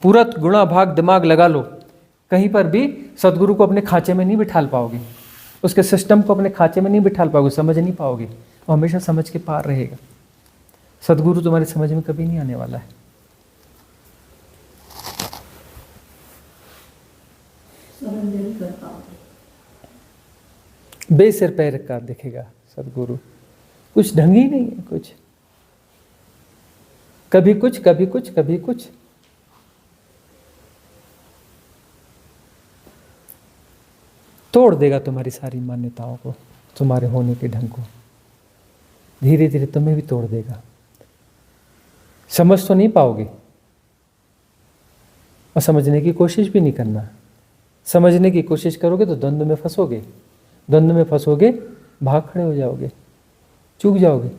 पूरा गुणा भाग दिमाग लगा लो, कहीं पर भी सदगुरु को अपने खांचे में नहीं बिठाल पाओगे, उसके सिस्टम को अपने खांचे में नहीं बिठाल पाओगे, समझ नहीं पाओगे। वो हमेशा समझ के पार रहेगा। सदगुरु तुम्हारी समझ में कभी नहीं आने वाला है। बेसिर पैर का दिखेगा सदगुरु, कुछ ढंग ही नहीं है, कुछ कभी कुछ कभी कुछ कभी कुछ। तोड़ देगा तुम्हारी सारी मान्यताओं को, तुम्हारे होने के ढंग को, धीरे धीरे तुम्हें भी तोड़ देगा। समझ तो नहीं पाओगे और समझने की कोशिश भी नहीं करना। समझने की कोशिश करोगे तो द्वंद्व में फंसोगे, द्वंद्व में फंसोगे, भाग खड़े हो जाओगे, चूक जाओगे।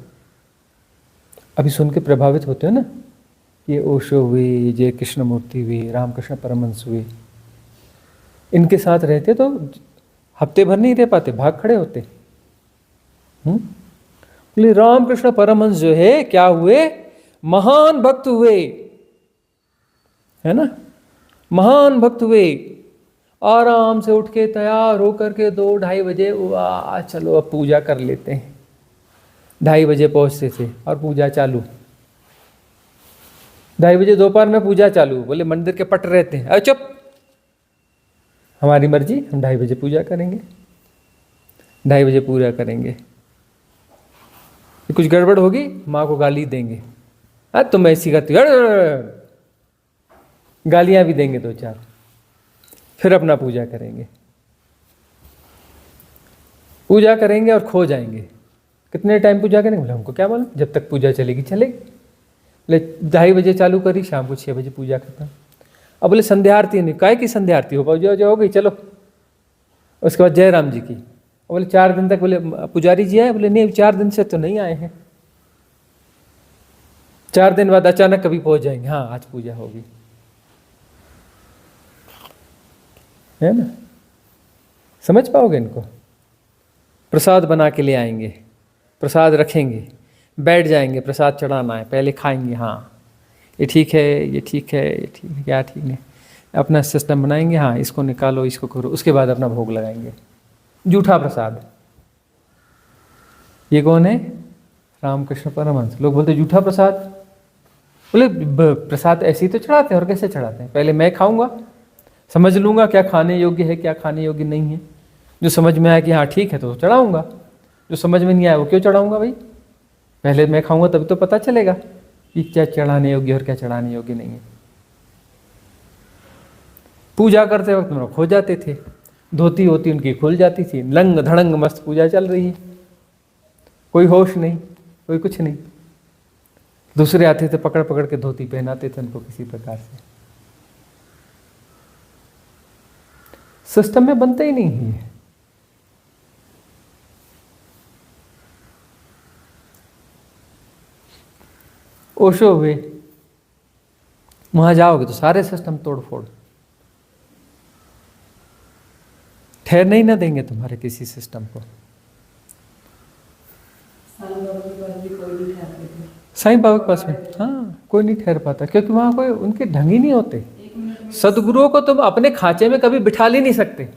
अभी सुन के प्रभावित होते हो ना, ये ओशो हुए, ये जय कृष्णमूर्ति हुए, रामकृष्ण परमहंस हुए, इनके साथ रहते तो हफ्ते भर नहीं रह पाते, भाग खड़े होते। बोले रामकृष्ण परमहंस जो है क्या हुए, महान भक्त हुए, है ना, महान भक्त हुए। आराम से उठ के तैयार होकर के 2-2:30 बजे वाह चलो अब पूजा कर लेते हैं। 2:30 बजे पहुंचते थे और पूजा चालू, 2:30 बजे दोपहर में पूजा चालू। बोले मंदिर के पट रहते हैं, अरे चुप, हमारी मर्जी, हम 2:30 बजे पूजा करेंगे, 2:30 बजे पूजा करेंगे। कुछ गड़बड़ होगी माँ को गाली देंगे, अरे तुम ऐसी करती हो, गालियां भी देंगे 2-4, फिर अपना पूजा करेंगे। पूजा करेंगे और खो जाएंगे। कितने टाइम पूजा करेंगे, बोले हमको क्या मालूम, जब तक पूजा चलेगी चलेगी। बोले 2:30 बजे चालू करी, शाम को 6 बजे पूजा खत्म। अब बोले संध्या आरती नहीं, काय की संध्या आरती हो पूजा हो गई चलो। उसके बाद जय राम जी की। बोले 4 दिन तक, बोले पुजारी जी आए, बोले नहीं 4 दिन से तो नहीं आए हैं, 4 दिन बाद अचानक कभी पहुंच जाएंगे, हाँ आज पूजा होगी, है ना। समझ पाओगे इनको। प्रसाद बना के ले आएंगे, प्रसाद रखेंगे, बैठ जाएंगे, प्रसाद चढ़ाना है, पहले खाएंगे, हाँ ये ठीक है, ये ठीक है, ये ठीक है, क्या ठीक है, अपना सिस्टम बनाएंगे, हाँ इसको निकालो, इसको करो, उसके बाद अपना भोग लगाएंगे। जूठा प्रसाद। ये कौन है, रामकृष्ण परमहंस। लोग बोलते जूठा प्रसाद। बोले प्रसाद ऐसे ही तो चढ़ाते हैं, और कैसे चढ़ाते हैं, पहले मैं खाऊंगा, समझ लूंगा क्या खाने योग्य है क्या खाने योग्य नहीं है। जो समझ में आया कि हाँ ठीक है तो चढ़ाऊंगा, जो समझ में नहीं आया वो क्यों चढ़ाऊंगा भाई, पहले मैं खाऊंगा तभी तो पता चलेगा कि क्या चढ़ाने योग्य और क्या चढ़ाने योग्य नहीं है। पूजा करते वक्त हम खो जाते थे, धोती होती उनकी खुल जाती थी, लंग धड़ंग मस्त पूजा चल रही है, कोई होश नहीं, कोई कुछ नहीं। दूसरे आते थे पकड़ पकड़ के धोती पहनाते थे उनको किसी प्रकार से। सिस्टम में बनते ही नहीं है। ओशो हुए, वहां जाओगे तो सारे सिस्टम तोड़ फोड़, ठहरने ही ना देंगे तुम्हारे किसी सिस्टम को। साईं बाबा के पास में हाँ कोई नहीं ठहर पाता, क्योंकि वहां कोई उनके ढंग ही नहीं होते। सदगुरुओं को तुम अपने खांचे में कभी बिठा ही नहीं सकते,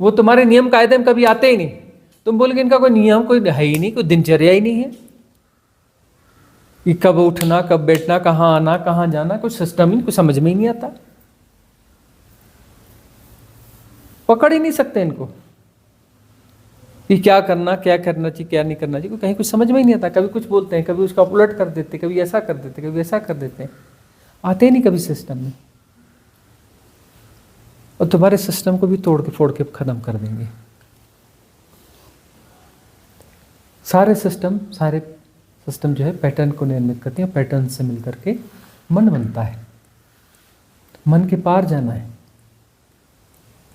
वो तुम्हारे नियम कायदे में कभी आते ही नहीं। तुम बोलोगे इनका कोई नियम कोई है ही नहीं, कोई दिनचर्या ही नहीं है कि कब उठना कब बैठना, कहाँ आना कहाँ जाना, कुछ सिस्टम ही कुछ समझ में ही नहीं आता। पकड़ ही नहीं सकते इनको कि क्या करना चाहिए क्या नहीं करना चाहिए, कहीं कुछ समझ में ही नहीं आता। कभी कुछ बोलते हैं, कभी उसका उलट कर देते, कभी ऐसा कर देते, कभी ऐसा कर देते हैं, आते ही नहीं कभी सिस्टम में। और तुम्हारे सिस्टम को भी तोड़ के फोड़ के खत्म कर देंगे। सारे सिस्टम जो है पैटर्न को निर्मित करते हैं, पैटर्न से मिलकर के मन बनता है। मन के पार जाना है,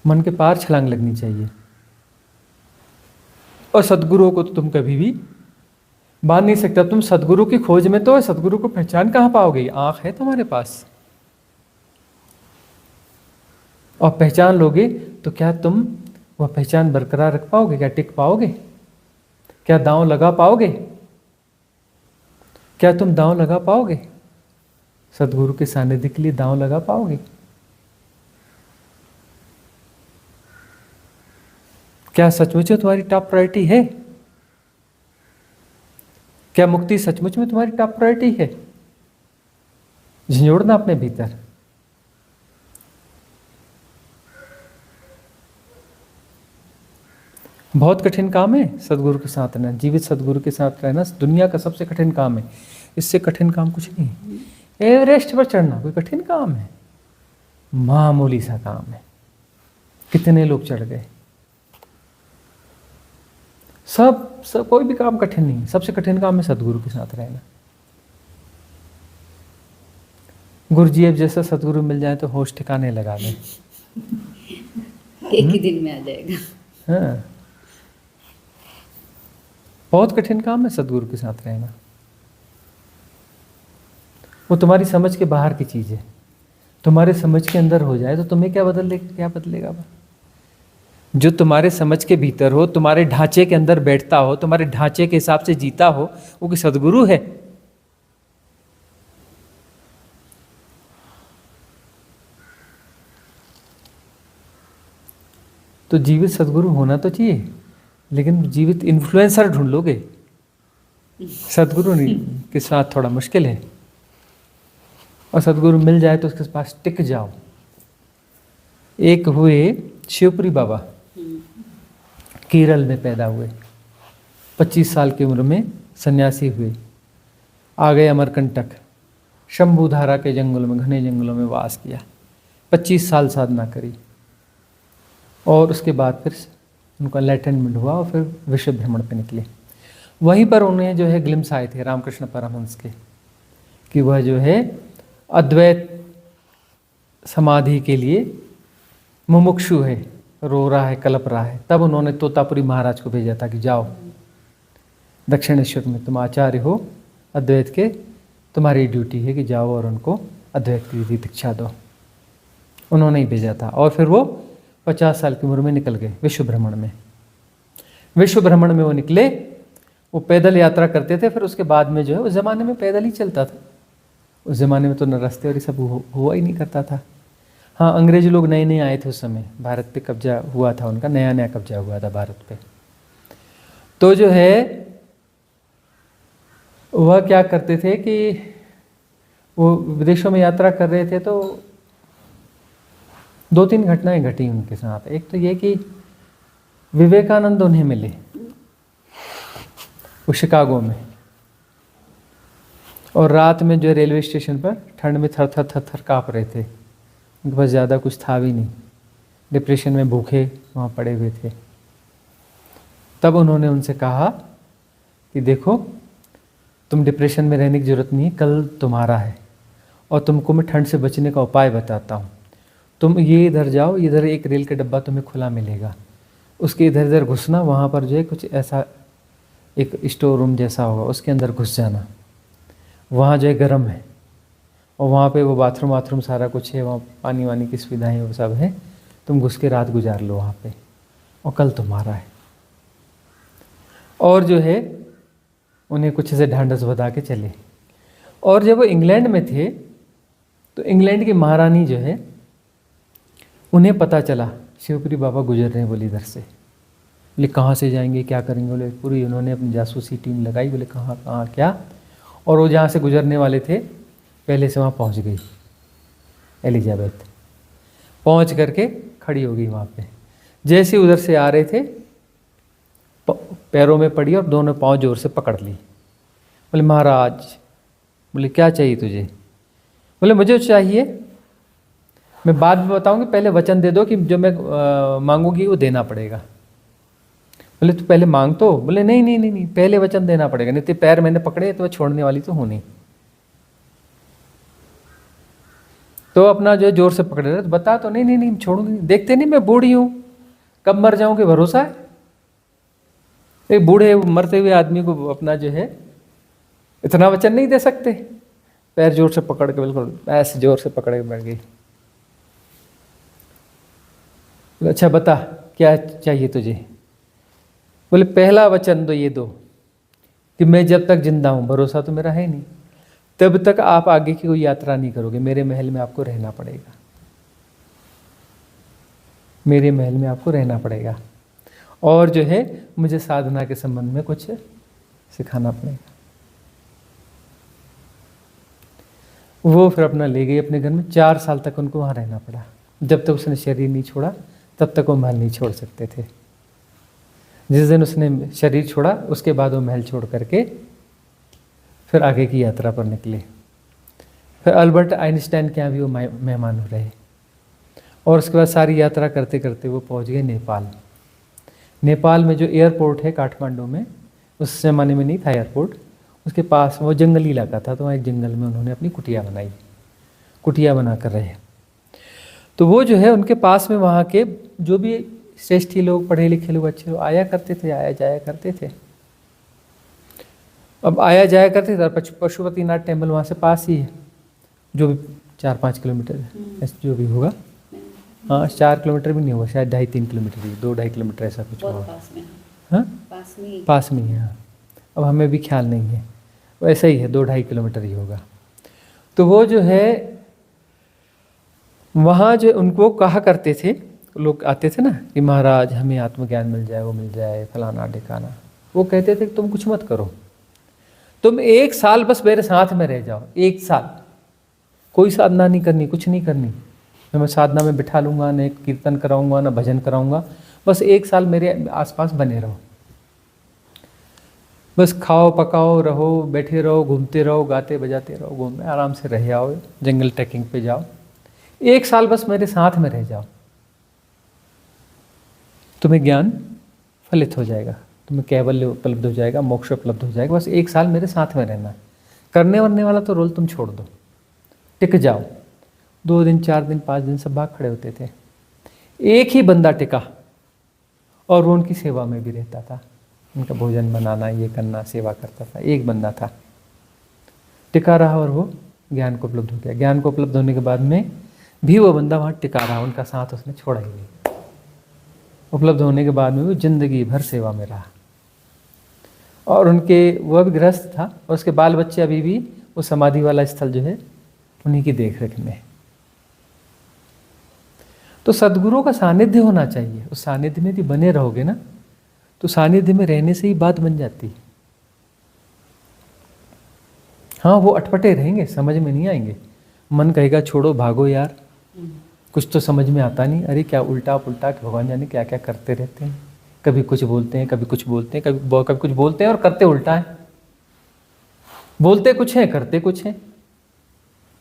मन के पार छलांग लगनी चाहिए। और सदगुरुओं को तो तुम कभी भी बांध नहीं सकते। तुम सदगुरु की खोज में तो सदगुरु को पहचान कहाँ पाओगे, आंख है तुम्हारे पास, और पहचान लोगे तो क्या तुम वह पहचान बरकरार रख पाओगे, क्या टिक पाओगे, क्या दांव लगा पाओगे, क्या तुम दांव लगा पाओगे। सदगुरु के सानिध्य के लिए दांव लगा पाओगे? क्या सचमुच में तुम्हारी टॉप प्रायोरिटी है? क्या मुक्ति सचमुच में तुम्हारी टॉप प्रायोरिटी है? झंझोड़ना अपने भीतर। बहुत कठिन काम है सदगुरु के साथ रहना, जीवित सदगुरु के साथ रहना दुनिया का सबसे कठिन काम है। इससे कठिन काम कुछ नहीं है। एवरेस्ट पर चढ़ना कोई कठिन काम है? मामूली सा काम है। कितने लोग चढ़ गए। सब कोई भी काम कठिन नहीं है। सबसे कठिन काम है सदगुरु के साथ रहना। गुरुजी जैसा सदगुरु मिल जाए तो होश ठिकाने लगा दें। एक ही दिन में आ जाएगा। हाँ, बहुत कठिन काम है सदगुरु के साथ रहना। वो तुम्हारी समझ के बाहर की चीज है। तुम्हारे समझ के अंदर हो जाए तो तुम्हें क्या बदलेगा? जो तुम्हारे समझ के भीतर हो, तुम्हारे ढांचे के अंदर बैठता हो, तुम्हारे ढांचे के हिसाब से जीता हो, वो कि सदगुरु है। तो जीवित सदगुरु होना तो चाहिए, लेकिन जीवित इन्फ्लुएंसर ढूंढ लोगे। सदगुरु के साथ थोड़ा मुश्किल है। और सदगुरु मिल जाए तो उसके पास टिक जाओ। एक हुए शिवपुरी बाबा, केरल में पैदा हुए, 25 साल की उम्र में सन्यासी हुए, आ गए अमरकंटक, शंभुधारा के जंगल में, घने जंगलों में वास किया, 25 साल साधना करी, और उसके बाद फिर उनका एनलाइटनमेंट हुआ और फिर विश्व भ्रमण पे निकले। वहीं पर उन्हें जो है ग्लिम्स आए थे रामकृष्ण परमहंस के, कि वह जो है अद्वैत समाधि के लिए मुमुक्षु है, रो रहा है, कलप रहा है। तब उन्होंने तोतापुरी महाराज को भेजा था कि जाओ दक्षिणेश्वर में, तुम आचार्य हो अद्वैत के, तुम्हारी ड्यूटी है कि जाओ और उनको अद्वैत की दीक्षा दो। उन्होंने ही भेजा था। और फिर वो 50 साल की उम्र में निकल गए विश्व भ्रमण में। विश्व भ्रमण में वो निकले, वो पैदल यात्रा करते थे। फिर उसके बाद में जो है, उस ज़माने में पैदल ही चलता था। उस ज़माने में तो न रास्ते और ये सब हुआ ही नहीं करता था। हाँ, अंग्रेज लोग नए नए आए थे उस समय, भारत पे कब्जा हुआ था उनका, नया नया कब्जा हुआ था भारत पे। तो जो है वह क्या करते थे कि वो विदेशों में यात्रा कर रहे थे, तो 2-3 घटनाएं घटी उनके साथ। एक तो ये कि विवेकानंद उन्हें मिले वो शिकागो में, और रात में जो रेलवे स्टेशन पर ठंड में थर थर थर थर काँप रहे थे। उनके पास ज़्यादा कुछ था भी नहीं, डिप्रेशन में भूखे वहाँ पड़े हुए थे। तब उन्होंने उनसे कहा कि देखो, तुम डिप्रेशन में रहने की ज़रूरत नहीं है, कल तुम्हारा है, और तुमको मैं ठंड से बचने का उपाय बताता हूँ। तुम ये इधर जाओ, इधर एक रेल का डब्बा तुम्हें खुला मिलेगा, उसके इधर इधर घुसना, वहाँ पर जो है कुछ ऐसा एक स्टोर रूम जैसा होगा, उसके अंदर घुस जाना। वहाँ जो है गर्म है, और वहाँ पे वो बाथरूम सारा कुछ है, वहाँ पानी वानी की सुविधाएं वो सब है। तुम घुस के रात गुजार लो वहाँ पे, और कल तुम्हारा है। और जो है उन्हें कुछ ऐसे ढांढस बता के चले। और जब वो इंग्लैंड में थे, तो इंग्लैंड की महारानी जो है, उन्हें पता चला शिवपुरी बाबा गुजर रहे हैं, बोले इधर से। बोले कहाँ से जाएंगे, क्या करेंगे? बोले पूरी उन्होंने अपनी जासूसी टीम लगाई। बोले कहाँ कहाँ क्या? और वो जहाँ से गुजरने वाले थे पहले से वहाँ पहुँच गई। एलिजाबेथ पहुँच करके खड़ी हो गई वहाँ पे। जैसे उधर से आ रहे थे, पैरों में पड़ी और दोनों पाँव जोर से पकड़ ली। बोले महाराज, बोले क्या चाहिए तुझे? बोले मुझे चाहिए, मैं बाद में बताऊंगी, पहले वचन दे दो कि जो मैं मांगूंगी वो देना पड़ेगा। बोले तो पहले मांग तो। बोले नहीं नहीं नहीं नहीं, पहले वचन देना पड़ेगा, नहीं तो पैर मैंने पकड़े तो छोड़ने वाली तो हूँ नहीं। तो अपना जो है जोर से पकड़े रहे, तो बता तो नहीं नहीं नहीं छोड़ूंगी, देखते नहीं मैं बूढ़ी हूँ, कब मर जाऊंगी भरोसा है? एक बूढ़े मरते हुए आदमी को अपना जो है इतना वचन नहीं दे सकते। पैर जोर से पकड़ के, बिल्कुल ऐसे जोर से पकड़ के बैठ गई। अच्छा बता क्या चाहिए तुझे? बोले पहला वचन तो ये दो कि मैं जब तक जिंदा हूँ, भरोसा तो मेरा है नहीं, तब तक आप आगे की कोई यात्रा नहीं करोगे। मेरे महल में आपको रहना पड़ेगा, मेरे महल में आपको रहना पड़ेगा, और जो है मुझे साधना के संबंध में कुछ सिखाना पड़ेगा। वो फिर अपना ले गई अपने घर में। 4 साल तक उनको वहाँ रहना पड़ा। जब तक उसने शरीर नहीं छोड़ा तब तक वो महल नहीं छोड़ सकते थे। जिस दिन उसने शरीर छोड़ा उसके बाद वो महल छोड़ करके फिर आगे की यात्रा पर निकले। फिर अल्बर्ट आइंस्टाइन के यहाँ भी वो मेहमान हो रहे, और उसके बाद सारी यात्रा करते करते वो पहुँच गए नेपाल। नेपाल में जो एयरपोर्ट है काठमांडू में, उस ज़माने में नहीं था एयरपोर्ट, उसके पास वो जंगली इलाका था, तो वहाँ एक जंगल में उन्होंने अपनी कुटिया बनाई, कुटिया बना कर रहे। तो वो जो है उनके पास में वहाँ के जो भी श्रेष्ठी लोग, पढ़े लिखे लोग, अच्छे लोग आया करते थे, आया जाया करते थे। अब आया जाया करते थे। पशुपतिनाथ टेम्पल वहाँ से पास ही है, जो भी 4-5 किलोमीटर ऐसे जो भी होगा। हाँ 4 किलोमीटर भी नहीं होगा, शायद 2.5-3 किलोमीटर ही, 2-2.5 किलोमीटर ऐसा कुछ होगा। हाँ पास में ही है। हाँ अब हमें भी ख्याल नहीं है, वैसा ही है, 2-2.5 किलोमीटर ही होगा। तो वो जो है वहाँ जो उनको कहा करते थे, लोग आते थे ना कि महाराज हमें आत्मज्ञान मिल जाए, वो मिल जाए, फलाना ढिकाना। वो कहते थे कि तुम कुछ मत करो, तुम 1 साल बस मेरे साथ में रह जाओ। 1 साल कोई साधना नहीं करनी, कुछ नहीं करनी। मैं साधना में बिठा लूँगा, न कीर्तन कराऊँगा, न भजन कराऊँगा, बस 1 साल मेरे आसपास बने रहो। बस खाओ पकाओ रहो, बैठे रहो, घूमते रहो, गाते बजाते रहो, घूमने आराम से रह आओ, जंगल ट्रैकिंग पे जाओ। 1 साल बस मेरे साथ में रह जाओ, तुम्हें ज्ञान फलित हो जाएगा, तुम्हें कैवल्य उपलब्ध हो जाएगा, मोक्ष उपलब्ध हो जाएगा। बस 1 साल मेरे साथ में रहना। करने वरने वाला तो रोल तुम छोड़ दो, टिक जाओ। 2 दिन 4 दिन 5 दिन सब भाग खड़े होते थे। एक ही बंदा टिका और वो उनकी सेवा में भी रहता था, उनका भोजन बनाना, ये करना, सेवा करता था। एक बंदा था, टिका रहा और वो ज्ञान को उपलब्ध हो गया। ज्ञान को उपलब्ध होने के बाद में भी वो बंदा वहाँ टिका रहा, उनका साथ उसने छोड़ा ही नहीं। उपलब्ध होने के बाद में वो जिंदगी भर सेवा में रहा। और उनके वह भी गृहस्थ था, और उसके बाल बच्चे अभी भी वो समाधि वाला स्थल जो है उन्हीं की देख रेख में। तो सद्गुरु का सानिध्य होना चाहिए। उस सानिध्य में यदि बने रहोगे ना, तो सानिध्य में रहने से ही बात बन जाती है। हाँ वो अटपटे रहेंगे, समझ में नहीं आएंगे, मन कहेगा छोड़ो भागो यार, कुछ तो समझ में आता नहीं। अरे क्या उल्टा पुल्टा भगवान जाने क्या क्या करते रहते हैं, कभी कुछ बोलते हैं, कभी कुछ बोलते हैं, कभी कुछ बोलते हैं और करते उल्टा है। बोलते कुछ है, करते कुछ है,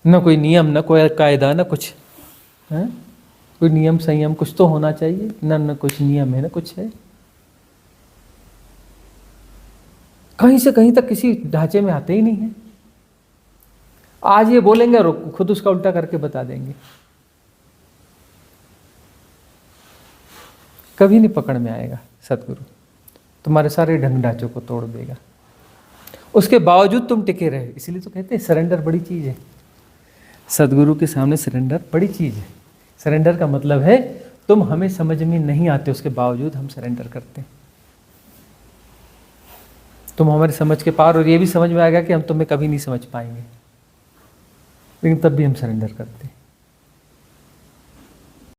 न कोई नियम, न कोई कायदा, न कुछ है। कोई नियम संयम कुछ तो होना चाहिए, न कुछ नियम है, न कुछ है। कहीं से कहीं तक किसी ढांचे में आते ही नहीं है। आज ये बोलेंगे और खुद उसका उल्टा करके बता देंगे। कभी नहीं पकड़ में आएगा सतगुरु, तुम्हारे सारे ढंग ढांचों को तोड़ देगा। उसके बावजूद तुम टिके रहे। इसलिए तो कहते हैं सरेंडर बड़ी चीज है। सदगुरु के सामने सरेंडर बड़ी चीज है। सरेंडर का मतलब है तुम हमें समझ में नहीं आते, उसके बावजूद हम सरेंडर करते हैं। तुम हमारी समझ के पार, और ये भी समझ में आएगा कि हम तुम्हें कभी नहीं समझ पाएंगे, लेकिन तब भी हम सरेंडर करते हैं।